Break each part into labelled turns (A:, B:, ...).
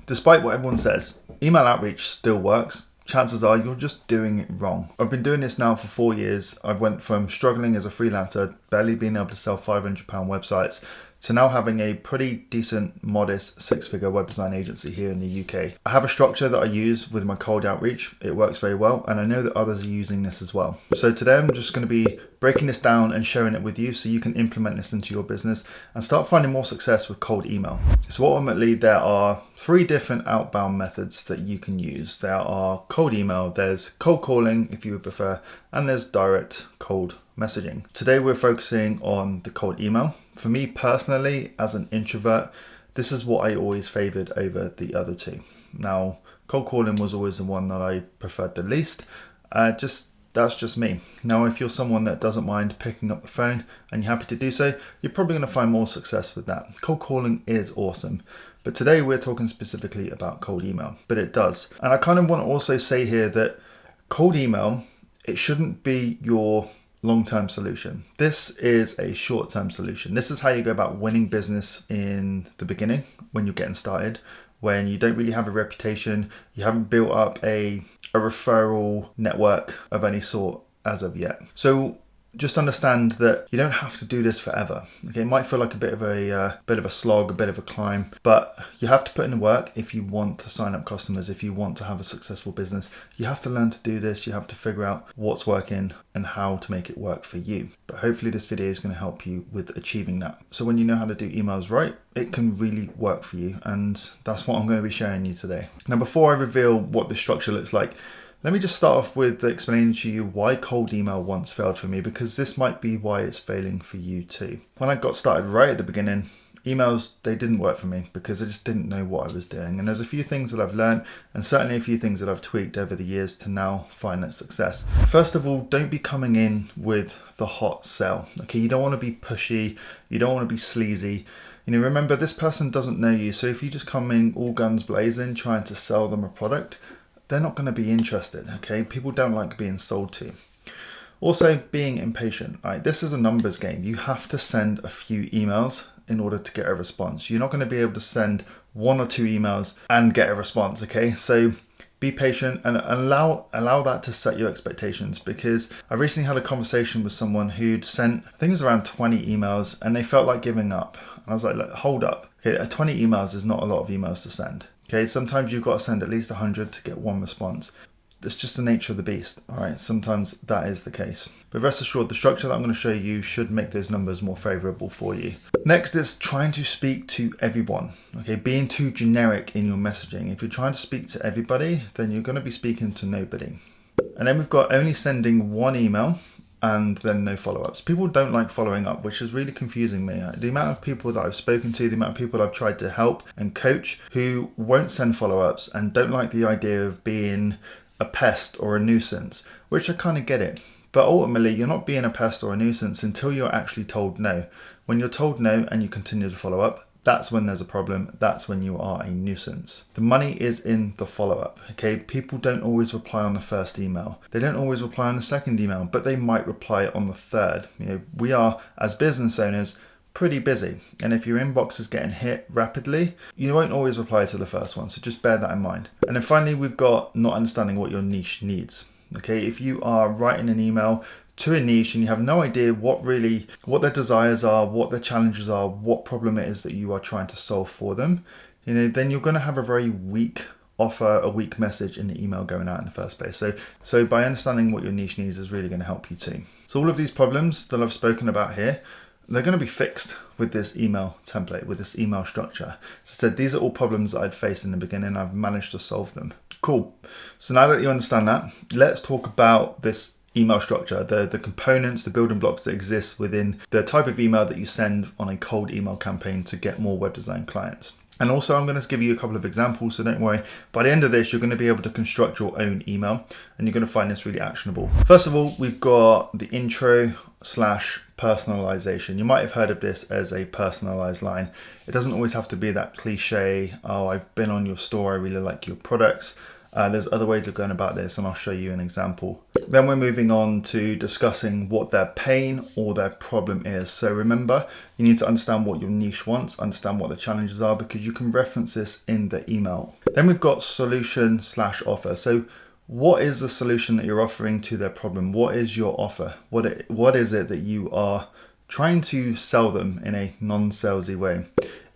A: Despite what everyone says, email outreach still works. Chances are you're just doing it wrong. I've been doing this now for 4 years. I went from struggling as a freelancer, barely being able to sell £500 websites, to now having a pretty decent, modest 6-figure web design agency here in the UK. I have a structure that I use with my cold outreach. It works very well, and I know that others are using this as well. So today I'm just going to be breaking this down and sharing it with you so you can implement this into your business and start finding more success with cold email. So ultimately there are 3 different outbound methods that you can use. There are cold email, there's cold calling if you would prefer, and there's direct cold messaging. Today we're focusing on the cold email. For me personally, as an introvert, this is what I always favored over the other 2. Now, cold calling was always the one that I preferred the least. That's just me. Now, if you're someone that doesn't mind picking up the phone and you're happy to do so, you're probably going to find more success with that. Cold calling is awesome. But today we're talking specifically about cold email, but it does. And I kind of want to also say here that cold email, it shouldn't be your long-term solution. This is a short-term solution. This is how you go about winning business in the beginning when you're getting started, when you don't really have a reputation, you haven't built up a referral network of any sort as of yet. So just understand that you don't have to do this forever. Okay, it might feel like a bit of a slog, a bit of a climb, but you have to put in the work if you want to sign up customers, if you want to have a successful business. You have to learn to do this. You have to figure out what's working and how to make it work for you. But hopefully this video is going to help you with achieving that. So when you know how to do emails right, it can really work for you. And that's what I'm going to be showing you today. Now, before I reveal what the structure looks like, let me just start off with explaining to you why cold email once failed for me, because this might be why it's failing for you too. When I got started right at the beginning, emails, they didn't work for me because I just didn't know what I was doing. And there's a few things that I've learned, and certainly a few things that I've tweaked over the years to now find that success. First of all, don't be coming in with the hot sell. Okay, you don't want to be pushy, you don't want to be sleazy. Remember, this person doesn't know you, so if you just come in all guns blazing trying to sell them a product, they're not going to be interested, okay? People don't like being sold to. Also, being impatient, right? This is a numbers game. You have to send a few emails in order to get a response. You're not going to be able to send 1 or 2 emails and get a response, okay? So be patient and allow that to set your expectations, because I recently had a conversation with someone who'd sent, I think it was around 20 emails, and they felt like giving up. And I was like, hold up. Okay, 20 emails is not a lot of emails to send. Okay, sometimes you've got to send at least 100 to get 1 response. That's just the nature of the beast. All right, sometimes that is the case. But rest assured, the structure that I'm going to show you should make those numbers more favorable for you. Next is trying to speak to everyone. Okay, being too generic in your messaging. If you're trying to speak to everybody, then you're going to be speaking to nobody. And then we've got only sending 1 email and then no follow-ups. People don't like following up, which is really confusing me. The amount of people that I've spoken to, the amount of people I've tried to help and coach who won't send follow-ups and don't like the idea of being a pest or a nuisance, which I kind of get it. But ultimately, you're not being a pest or a nuisance until you're actually told no. When you're told no and you continue to follow up, that's when there's a problem. That's when you are a nuisance. The money is in the follow-up, okay? People don't always reply on the first email. They don't always reply on the second email, but they might reply on the third. We are, as business owners, pretty busy. And if your inbox is getting hit rapidly, you won't always reply to the first one. So just bear that in mind. And then finally, we've got not understanding what your niche needs. Okay, if you are writing an email to a niche and you have no idea what their desires are, what their challenges are, what problem it is that you are trying to solve for them, then you're going to have a very weak offer, a weak message in the email going out in the first place. So by understanding what your niche needs is really going to help you too. So all of these problems that I've spoken about here, they're going to be fixed with this email template, with this email structure. So these are all problems that I'd faced in the beginning. I've managed to solve them. Cool. So now that you understand that, let's talk about this email structure, the components, the building blocks that exist within the type of email that you send on a cold email campaign to get more web design clients. And also I'm going to give you a couple of examples, so don't worry. By the end of this, you're going to be able to construct your own email and you're going to find this really actionable. First of all, we've got the intro/personalization. You might have heard of this as a personalized line. It doesn't always have to be that cliche, oh, I've been on your store, I really like your products. There's other ways of going about this, and I'll show you an example. Then we're moving on to discussing what their pain or their problem is. So remember, you need to understand what your niche wants, understand what the challenges are, because you can reference this in the email. Then we've got solution/offer. So what is the solution that you're offering to their problem? What is your offer? What is it that you are trying to sell them in a non-salesy way?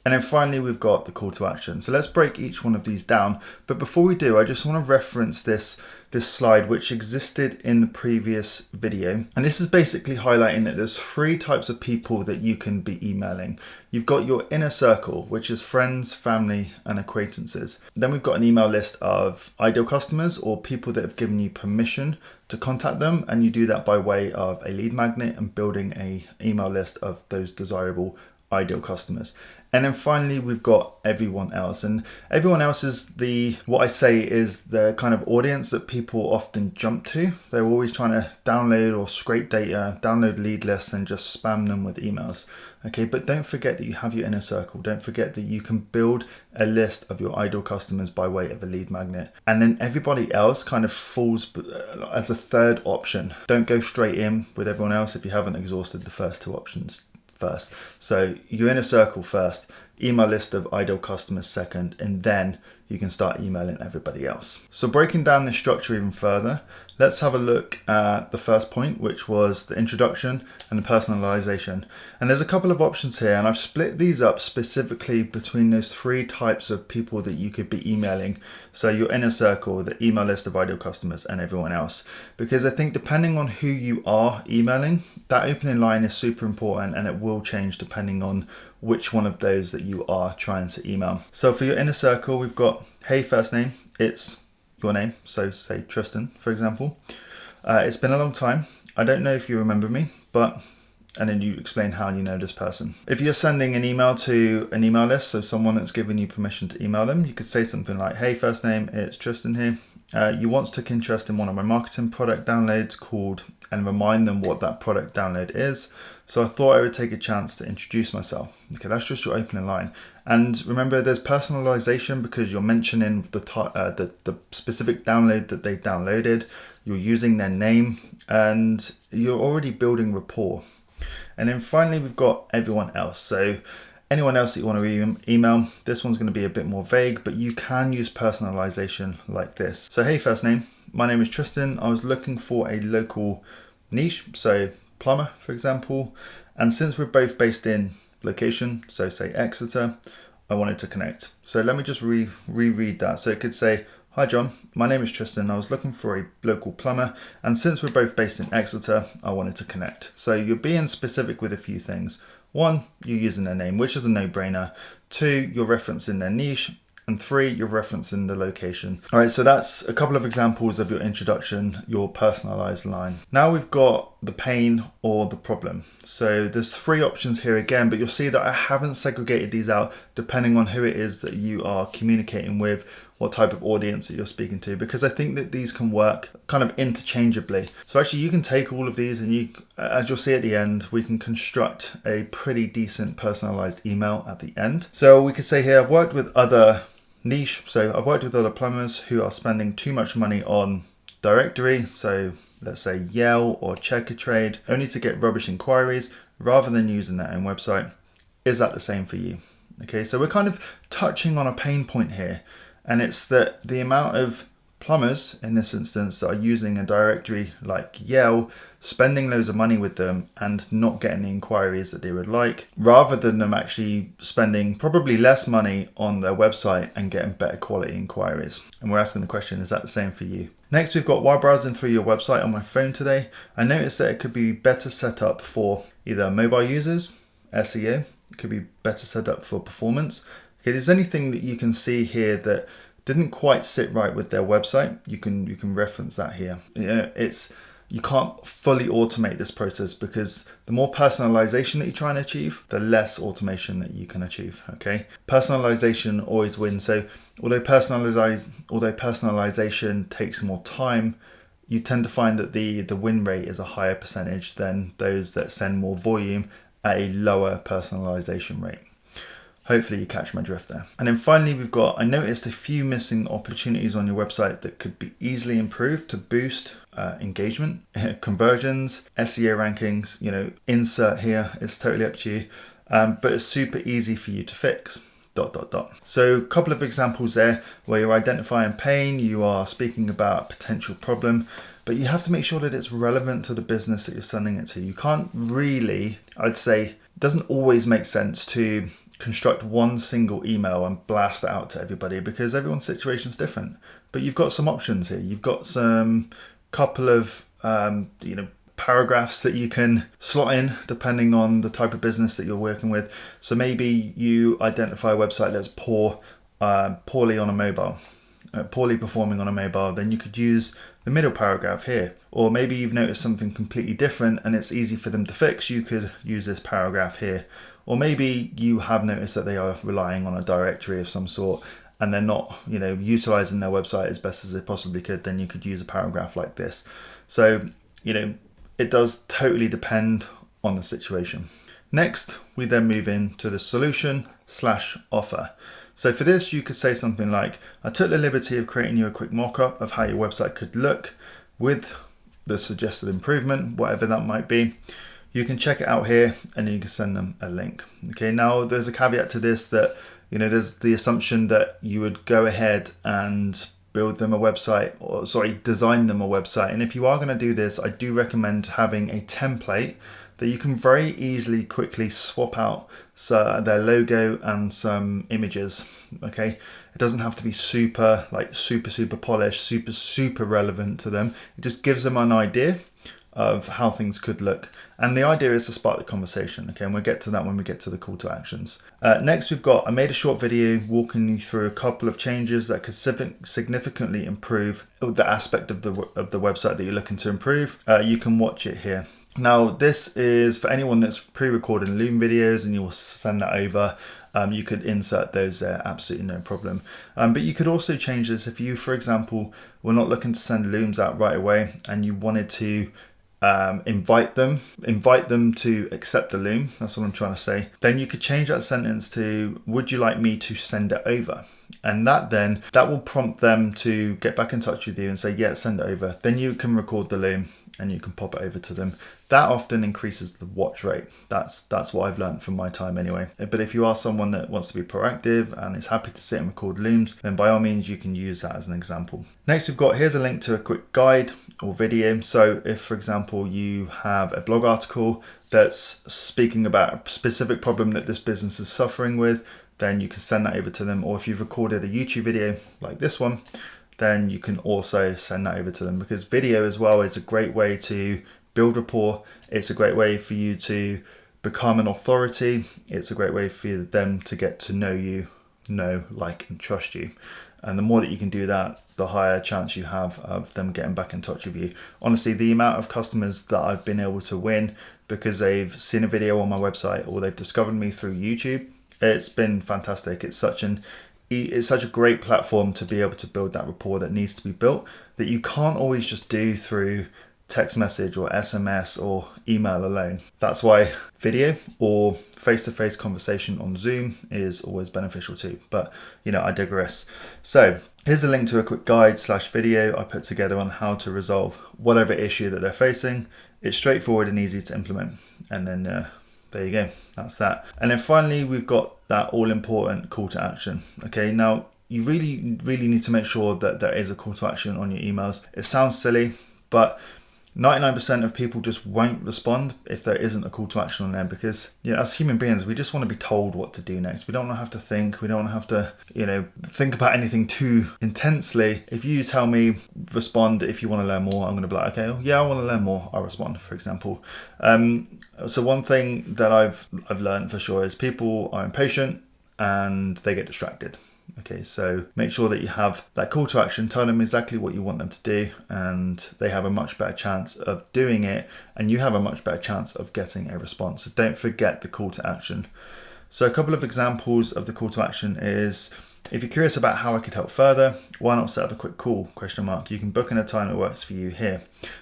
A: And then finally, we've got the call to action. So let's break each one of these down. But before we do, I just want to reference this slide, which existed in the previous video. And this is basically highlighting that there's 3 types of people that you can be emailing. You've got your inner circle, which is friends, family, and acquaintances. Then we've got an email list of ideal customers or people that have given you permission to contact them. And you do that by way of a lead magnet and building an email list of those desirable ideal customers. And then finally, we've got everyone else. And everyone else is what I say is the kind of audience that people often jump to. They're always trying to download or scrape data, download lead lists and just spam them with emails. Okay, but don't forget that you have your inner circle. Don't forget that you can build a list of your ideal customers by way of a lead magnet. And then everybody else kind of falls as a third option. Don't go straight in with everyone else if you haven't exhausted the first 2 options first. So your inner circle first, email list of ideal customers second, and then you can start emailing everybody else. So breaking down this structure even further, let's have a look at the first point, which was the introduction and the personalization. And there's a couple of options here, and I've split these up specifically between those 3 types of people that you could be emailing. So your inner circle, the email list of ideal customers, and everyone else. Because I think depending on who you are emailing, that opening line is super important, and it will change depending on which one of those that you are trying to email. So for your inner circle, we've got, hey, first name, it's your name. So say Tristan, for example. It's been a long time. I don't know if you remember me, but, and then you explain how you know this person. If you're sending an email to an email list, so someone that's given you permission to email them, you could say something like, hey, first name, it's Tristan here. You want to take interest in one of my marketing product downloads called, and remind them what that product download is. So I thought I would take a chance to introduce myself. Okay, that's just your opening line. And remember, there's personalization because you're mentioning the specific download that they downloaded. You're using their name, and you're already building rapport. And then finally, we've got everyone else. So anyone else that you want to email, this one's going to be a bit more vague, but you can use personalization like this. So, hey, first name, my name is Tristan. I was looking for a local niche, so plumber, for example. And since we're both based in location, so say Exeter, I wanted to connect. So let me just reread that. So it could say, hi John, my name is Tristan. I was looking for a local plumber, and since we're both based in Exeter, I wanted to connect. So you're being specific with a few things. 1, you're using their name, which is a no-brainer. 2, you're referencing their niche. And 3, you're referencing the location. All right, so that's a couple of examples of your introduction, your personalized line. Now we've got the pain or the problem. So there's 3 options here again, but you'll see that I haven't segregated these out depending on who it is that you are communicating with, what type of audience that you're speaking to, because I think that these can work kind of interchangeably. So actually you can take all of these and you, as you'll see at the end, we can construct a pretty decent personalized email at the end. So we could say here, I've worked with other niche. So I've worked with other plumbers who are spending too much money on directory. So let's say Yell or Checkatrade, only to get rubbish inquiries rather than using their own website. Is that the same for you? Okay, so we're kind of touching on a pain point here. And it's that the amount of plumbers in this instance that are using a directory like Yell, spending loads of money with them and not getting the inquiries that they would like, rather than them actually spending probably less money on their website and getting better quality inquiries. And we're asking the question, is that the same for you? Next, we've got, while browsing through your website on my phone today, I noticed that it could be better set up for either mobile users, SEO, it could be better set up for performance. Okay, there's anything that you can see here that didn't quite sit right with their website, you can reference that here. You can't fully automate this process because the more personalization that you try and achieve, the less automation that you can achieve. Okay, personalization always wins. So although personalization takes more time, you tend to find that the win rate is a higher percentage than those that send more volume at a lower personalization rate. Hopefully you catch my drift there. And then finally, we've got, I noticed a few missing opportunities on your website that could be easily improved to boost engagement, conversions, SEO rankings, insert here, it's totally up to you. But it's super easy for you to fix. ... So a couple of examples there where you're identifying pain, you are speaking about a potential problem, but you have to make sure that it's relevant to the business that you're sending it to. You can't really, I'd say, it doesn't always make sense to construct one single email and blast it out to everybody because everyone's situation is different. But you've got some options here. You've got some couple of, paragraphs that you can slot in depending on the type of business that you're working with. So maybe you identify a website that's poorly on a mobile, poorly performing on a mobile, then you could use the middle paragraph here. Or maybe you've noticed something completely different and it's easy for them to fix, you could use this paragraph here. Or maybe you have noticed that they are relying on a directory of some sort and they're not, utilizing their website as best as they possibly could, then you could use a paragraph like this. So, it does totally depend on the situation. Next, we then move into the solution/offer. So for this, you could say something like, I took the liberty of creating you a quick mock-up of how your website could look with the suggested improvement, whatever that might be. You can check it out here and then you can send them a link. Okay, now there's a caveat to this that, there's the assumption that you would go ahead and build them a website, design them a website. And if you are going to do this, I do recommend having a template that you can very easily, quickly swap out their logo and some images. Okay, it doesn't have to be super polished, super relevant to them. It just gives them an idea of how things could look. And the idea is to spark the conversation. Okay, and we'll get to that when we get to the call to actions. Next, I made a short video walking you through a couple of changes that could significantly improve the aspect of the website that you're looking to improve. You can watch it here. Now, this is for anyone that's pre-recording Loom videos and you will send that over. You could insert those there, absolutely no problem. But you could also change this if you, for example, were not looking to send Looms out right away and you wanted to invite them to accept the loom. That's what I'm trying to say. Then you could change that sentence to, would you like me to send it over? And that will prompt them to get back in touch with you and say, yeah, send it over. Then you can record the loom and you can pop it over to them. That often increases the watch rate. That's what I've learned from my time anyway. But if you are someone that wants to be proactive and is happy to sit and record looms, then by all means you can use that as an example. Next, here's a link to a quick guide or video. So if, for example, you have a blog article that's speaking about a specific problem that this business is suffering with, then you can send that over to them. Or if you've recorded a YouTube video like this one, then you can also send that over to them, because video as well is a great way to build rapport. It's a great way for you to become an authority. It's a great way for them to get to know you, like, and trust you. And the more that you can do that, the higher chance you have of them getting back in touch with you. Honestly, the amount of customers that I've been able to win because they've seen a video on my website or they've discovered me through YouTube, it's been fantastic. It's such a great platform to be able to build that rapport that needs to be built, that you can't always just do through text message or SMS or email alone. That's why video or face-to-face conversation on Zoom is always beneficial too. But I digress. So here's a link to a quick guide/video I put together on how to resolve whatever issue that they're facing. It's straightforward and easy to implement. And then there you go, that's that. And then finally, we've got that all-important call to action. Okay, now you really need to make sure that there is a call to action on your emails. It sounds silly, but 99% of people just won't respond if there isn't a call to action on there, because as human beings, we just want to be told what to do next. We don't want to have to think. We don't want to have to think about anything too intensely. If you tell me respond if you want to learn more, I'm going to be like, okay, yeah, I want to learn more, I'll respond, for example. So one thing that I've learned for sure is people are impatient and they get distracted. Okay, so make sure that you have that call to action, tell them exactly what you want them to do, and they have a much better chance of doing it, and you have a much better chance of getting a response. So don't forget the call to action. So a couple of examples of the call to action is, if you're curious about how I could help further, why not set up a quick call, ? You can book in a time that works for you here.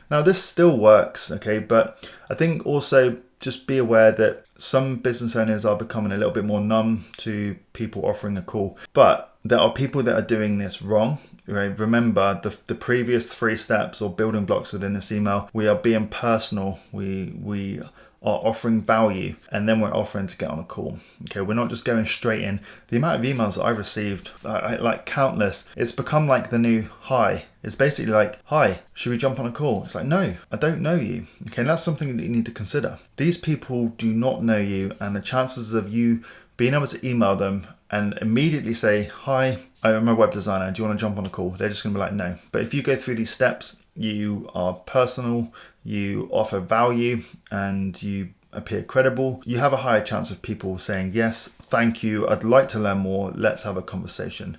A: Now this still works, okay, but I think also just be aware that some business owners are becoming a little bit more numb to people offering a call, but there are people that are doing this wrong. Right? Remember the previous 3 steps or building blocks within this email. We are being personal. We are offering value, and then we're offering to get on a call. Okay, we're not just going straight in. The amount of emails that I've received, like countless, it's become like the new hi. It's basically like, hi, should we jump on a call? It's like, no, I don't know you. Okay, and that's something that you need to consider. These people do not know you, and the chances of you being able to email them and immediately say, hi, I'm a web designer, do you want to jump on a call? They're just going to be like, no. But if you go through these steps, you are personal, you offer value, and you appear credible, you have a higher chance of people saying, yes, thank you, I'd like to learn more, let's have a conversation.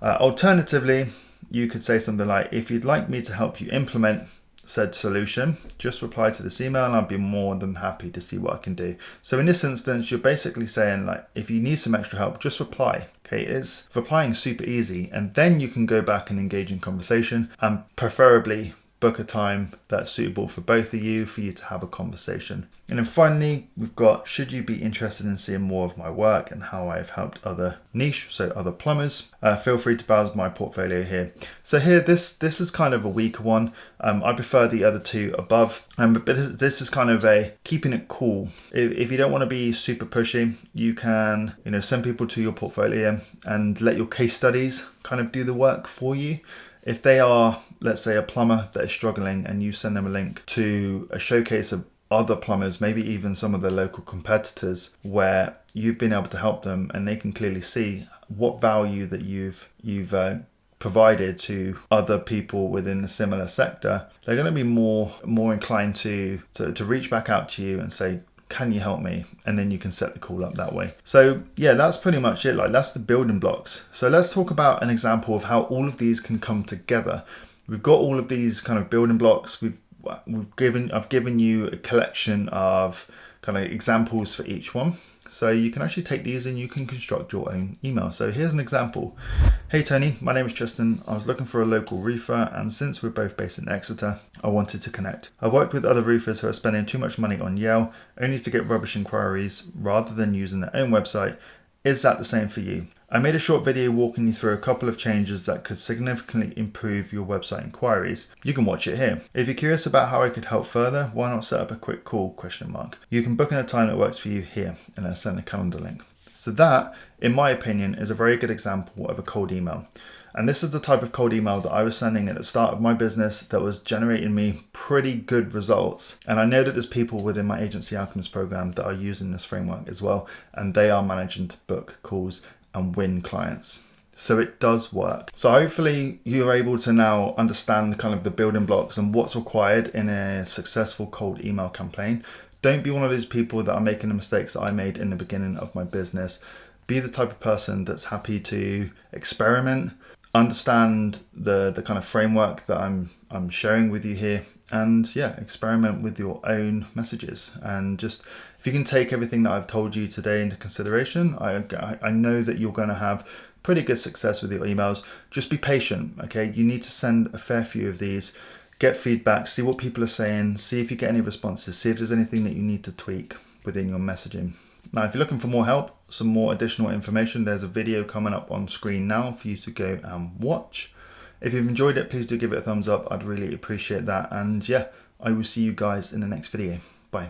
A: Alternatively, you could say something like, if you'd like me to help you implement said solution, just reply to this email and I'll be more than happy to see what I can do. So in this instance, you're basically saying, like, if you need some extra help, just reply. Okay, it's replying super easy, and then you can go back and engage in conversation, and preferably book a time that's suitable for both of you for you to have a conversation. And then finally, we've got, should you be interested in seeing more of my work and how I've helped other niche, so other plumbers, feel free to browse my portfolio here. So here, this is kind of a weaker one. I prefer the other 2 above, but this is kind of a keeping it cool. If you don't want to be super pushy, you can, send people to your portfolio and let your case studies kind of do the work for you. If they are, let's say, a plumber that is struggling, and you send them a link to a showcase of other plumbers, maybe even some of the local competitors, where you've been able to help them and they can clearly see what value that you've provided to other people within a similar sector, they're going to be more inclined to reach back out to you and say, can you help me? And then you can set the call up that way. So yeah, that's pretty much it. Like, that's the building blocks. So let's talk about an example of how all of these can come together. We've got all of these kind of building blocks. I've given you a collection of kind of examples for each one. So you can actually take these and you can construct your own email. So here's an example. Hey Tony, my name is Tristan. I was looking for a local roofer, and since we're both based in Exeter, I wanted to connect. I've worked with other roofers who are spending too much money on Yale only to get rubbish inquiries rather than using their own website. Is that the same for you? I made a short video walking you through a couple of changes that could significantly improve your website inquiries. You can watch it here. If you're curious about how I could help further, why not set up a quick call, ? You can book in a time that works for you here, and I'll send a calendar link. So that, in my opinion, is a very good example of a cold email. And this is the type of cold email that I was sending at the start of my business that was generating me pretty good results. And I know that there's people within my Agency Alchemist program that are using this framework as well, and they are managing to book calls and win clients. So it does work. So hopefully you're able to now understand kind of the building blocks and what's required in a successful cold email campaign. Don't be one of those people that are making the mistakes that I made in the beginning of my business. Be the type of person that's happy to experiment, understand the kind of framework that I'm sharing with you here, and yeah, experiment with your own messages. And just, if you can take everything that I've told you today into consideration, I know that you're going to have pretty good success with your emails. Just be patient, okay? You need to send a fair few of these, get feedback, see what people are saying, see if you get any responses, see if there's anything that you need to tweak within your messaging. Now, if you're looking for more help, some more additional information, there's a video coming up on screen now for you to go and watch. If you've enjoyed it, please do give it a thumbs up. I'd really appreciate that. And yeah, I will see you guys in the next video. Bye.